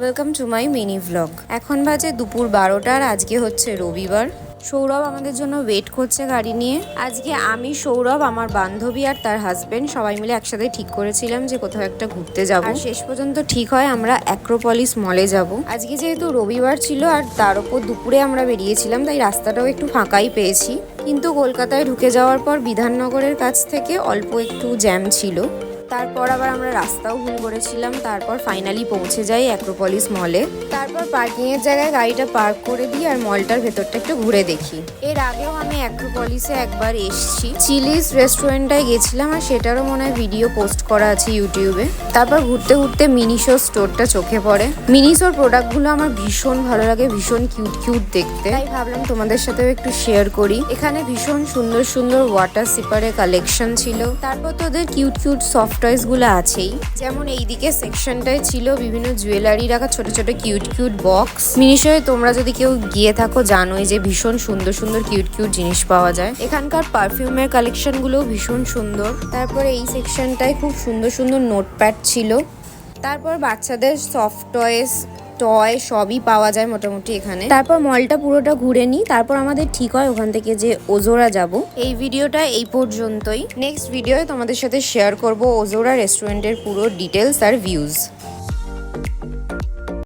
Welcome to my mini vlog. এখন বাজে দুপুর 12টা, আজকে হচ্ছে রবিবার। সৌরভ আমাদের জন্য ওয়েট করছে গাড়ি নিয়ে। আজকে আমি, সৌরভ, আমার বান্ধবী আর তার হাজবেন্ড সবাই মিলে একসাথে ঠিক করেছিলাম যে কোথাও একটা ঘুরতে যাব। আর শেষ পর্যন্ত ঠিক হয় আমরা অ্যাক্রোপলিস মলে যাব। আজকে যেহেতু রবিবার ছিল আর তার উপর দুপুরে আমরা বেরিয়েছিলাম, তাই রাস্তাটাও একটু ফাঁকাই পেয়েছি। কিন্তু কলকাতায় ঢুকে যাওয়ার পর বিধাননগরের কাছ থেকে অল্প একটু জ্যাম ছিল। তারপর আবার আমরা রাস্তাও ভুল করেছিলাম। তারপর ফাইনালি পৌঁছে যাই অ্যাক্রোপলিস মলে। তারপর পার্কিংয়ের জায়গায় গাড়িটা পার্ক করে দিই আর মলটার ভেতরটা একটু ঘুরে দেখি। এর আগেও আমি অ্যাক্রোপলিসে একবার এসেছি, চিলিস রেস্টুরেন্টটায় গেছিলাম, আর সেটারও মনে হয় ভিডিও পোস্ট করা আছে ইউটিউবে। তারপর ঘুরতে ঘুরতে মিনিশোর স্টোরটা চোখে পড়ে। মিনিশোর প্রোডাক্টগুলো আমার ভীষণ ভালো লাগে, ভীষণ কিউট কিউট দেখতে, তাই ভাবলাম তোমাদের সাথেও একটু শেয়ার করি। এখানে ভীষণ সুন্দর সুন্দর ওয়াটার সিপারের কালেকশন ছিল। তারপর তো ওদের কিউট কিউট সফট টয়েসগুলো আছেই, যেমন এইদিকে সেকশনটায় ছিল বিভিন্ন জুয়েলারি রাখা ছোট ছোট কিউট কিউট বক্স। মিনিশোয় তোমরা যদি কেউ গিয়ে থাকো জানোই যে ভীষণ সুন্দর সুন্দর কিউট কিউট জিনিস পাওয়া যায়। এখানকার পারফিউমের কালেকশনগুলোও ভীষণ সুন্দর। তারপরে এই সেকশনটায় খুব সুন্দর সুন্দর নোটপ্যাড ছিল। তারপর বাচ্চাদের সফট টয় সবই পাওয়া যায় মোটামুটি এখানে। তারপর মলটা পুরোটা ঘুরে নিই, তারপর আমাদের ঠিক হয় ওখান থেকে যে ওজোরা যাব। এই ভিডিওটা এই পর্যন্তই। নেক্সট ভিডিওয়ে তোমাদের সাথে শেয়ার করব ওজোরা রেস্টুরেন্টের পুরো ডিটেলস আর ভিউজ।